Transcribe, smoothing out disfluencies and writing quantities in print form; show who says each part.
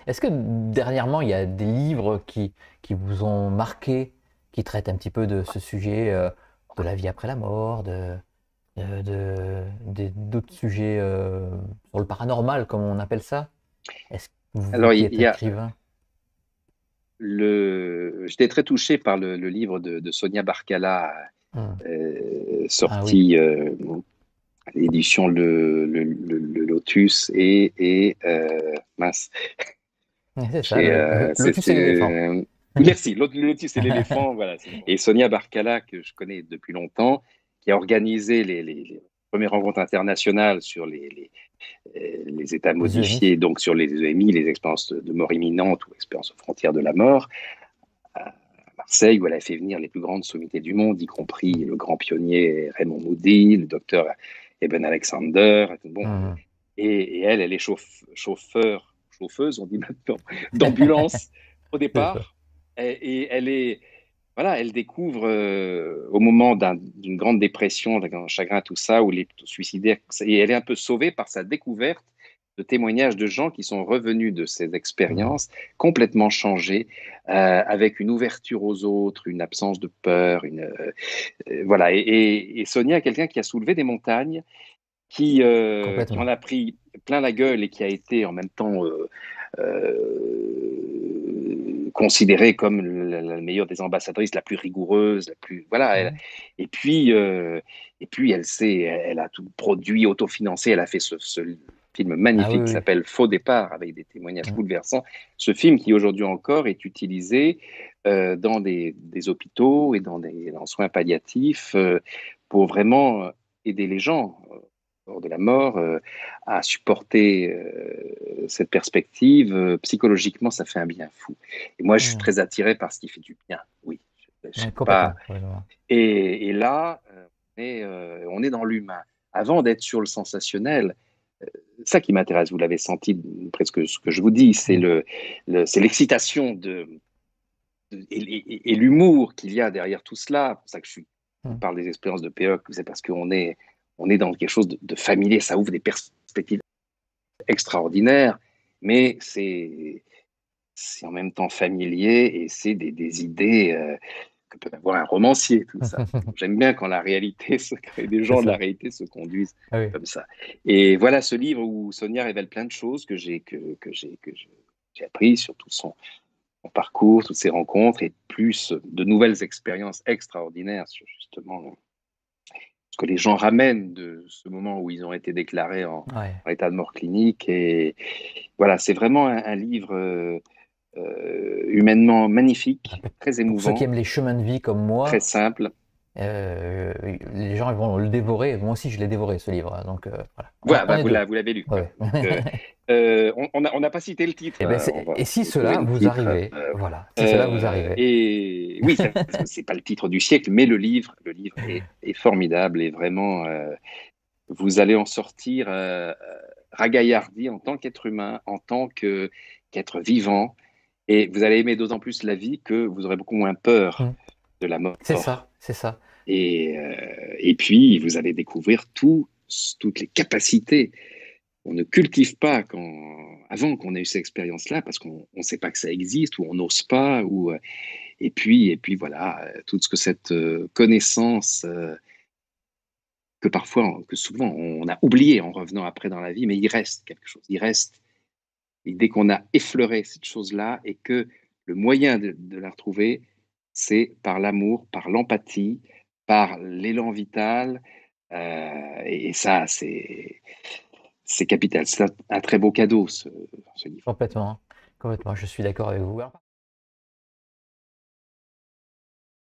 Speaker 1: Est-ce que dernièrement, il y a des livres qui vous ont marqué, qui traitent un petit peu de ce sujet de la vie après la mort, d'autres sujets sur le paranormal, comme on appelle ça? Est-ce que vous
Speaker 2: Alors,
Speaker 1: qui
Speaker 2: il
Speaker 1: êtes
Speaker 2: y a
Speaker 1: écrivain?
Speaker 2: j'étais très touché par le livre de Sonia Barcala,
Speaker 1: Hmm. Ah oui,
Speaker 2: sorti l'édition le Lotus et mince,
Speaker 1: ouais, c'est ça,
Speaker 2: j'ai,
Speaker 1: le Lotus et l'éléphant.
Speaker 2: merci, le Lotus et l'éléphant, voilà. Et Sonia Barcala, que je connais depuis longtemps, qui a organisé les premières rencontres internationales sur les états
Speaker 1: Les EMI.
Speaker 2: modifiés, donc sur les EMI, les expériences de mort imminente ou expériences aux frontières de la mort, à Marseille, où elle a fait venir les plus grandes sommités du monde, y compris le grand pionnier Raymond Moody, le docteur Eben Alexander. Bon,
Speaker 1: Hmm.
Speaker 2: et elle est chauffeuse, on dit maintenant, d'ambulance au
Speaker 1: C'est ça.
Speaker 2: départ. Et elle est, voilà, elle découvre au moment d'une grande dépression, d'un grand chagrin, tout ça, où les suicidaires, et elle est un peu sauvée par sa découverte de témoignages de gens qui sont revenus de ces
Speaker 1: Hmm.
Speaker 2: expériences complètement changés, avec une ouverture aux autres, une absence de peur, voilà. Et Sonia est quelqu'un qui a soulevé des montagnes, qui en
Speaker 1: Complètement.
Speaker 2: a pris plein la gueule et qui a été en même temps considérée comme la meilleure des ambassadrices, la plus rigoureuse, la plus voilà.
Speaker 1: Hmm.
Speaker 2: Et puis elle a tout produit, autofinancé. Elle a fait ce film
Speaker 1: Ah oui,
Speaker 2: magnifique qui
Speaker 1: oui.
Speaker 2: s'appelle Faux départ, avec des témoignages
Speaker 1: Hmm.
Speaker 2: bouleversants. Ce film qui aujourd'hui encore est utilisé dans des hôpitaux et dans soins palliatifs, pour vraiment aider les gens hors de la mort, à supporter cette perspective. Psychologiquement, ça fait un bien fou. Et moi, je suis
Speaker 1: Hmm.
Speaker 2: très attiré par ce qui fait du bien. Oui, je sais
Speaker 1: Ouais,
Speaker 2: pas.
Speaker 1: complètement, complètement.
Speaker 2: Et là, on est dans l'humain. Avant d'être sur le sensationnel, ça qui m'intéresse, vous l'avez senti presque ce que je vous dis, c'est
Speaker 1: Hmm.
Speaker 2: c'est l'excitation et l'humour qu'il y a derrière tout cela. C'est pour ça que je
Speaker 1: Hmm.
Speaker 2: parle des expériences de PE, c'est parce on est dans quelque chose de familier, ça ouvre des perspectives extraordinaires, mais c'est en même temps familier et c'est des idées que peut avoir un romancier, tout ça. J'aime bien quand la réalité, des
Speaker 1: C'est
Speaker 2: gens de la
Speaker 1: ça.
Speaker 2: réalité se conduisent
Speaker 1: Ah oui.
Speaker 2: comme ça. Et voilà ce livre où Sonia révèle plein de choses j'ai appris sur tout son parcours, toutes ses rencontres et plus de nouvelles expériences extraordinaires sur justement ce que les gens ramènent de ce moment où ils ont été déclarés
Speaker 1: Ouais.
Speaker 2: en état de mort clinique. Et voilà, c'est vraiment un livre humainement magnifique, très
Speaker 1: Pour ceux qui
Speaker 2: émouvant,
Speaker 1: aiment les chemins de vie comme
Speaker 2: très
Speaker 1: moi,
Speaker 2: simple.
Speaker 1: euh, les gens ils vont le dévorer. Moi aussi, je l'ai dévoré ce livre. Donc voilà,
Speaker 2: Voilà,
Speaker 1: on
Speaker 2: bah,
Speaker 1: est deux.
Speaker 2: vous l'avez lu, quoi.
Speaker 1: Ouais.
Speaker 2: Donc, on n'a pas cité le titre.
Speaker 1: Et ben et si
Speaker 2: Vous trouvez
Speaker 1: cela
Speaker 2: le
Speaker 1: vous
Speaker 2: titre.
Speaker 1: arrivait, voilà, si cela vous arrivait.
Speaker 2: Et oui, c'est pas le titre du siècle, mais le livre est formidable et vraiment, vous allez en sortir ragaillardi en tant qu'être humain, en tant qu'être vivant, et vous allez aimer d'autant plus la vie que vous aurez beaucoup moins peur
Speaker 1: Hmm.
Speaker 2: de la
Speaker 1: C'est
Speaker 2: mort.
Speaker 1: ça, c'est ça.
Speaker 2: Et puis, vous allez découvrir toutes les capacités qu'on ne cultive pas avant qu'on ait eu cette expérience-là, parce qu'on ne sait pas que ça existe, ou on n'ose pas, et puis voilà, tout ce que cette connaissance que souvent on a oublié en revenant après dans la vie, mais il reste quelque chose, il reste. Et dès qu'on a effleuré cette chose-là et que le moyen de la retrouver, c'est par l'amour, par l'empathie, par l'élan vital. Et ça, c'est capital. C'est un très beau cadeau, ce livre.
Speaker 1: Complètement, complètement. Je suis d'accord avec vous. Alors,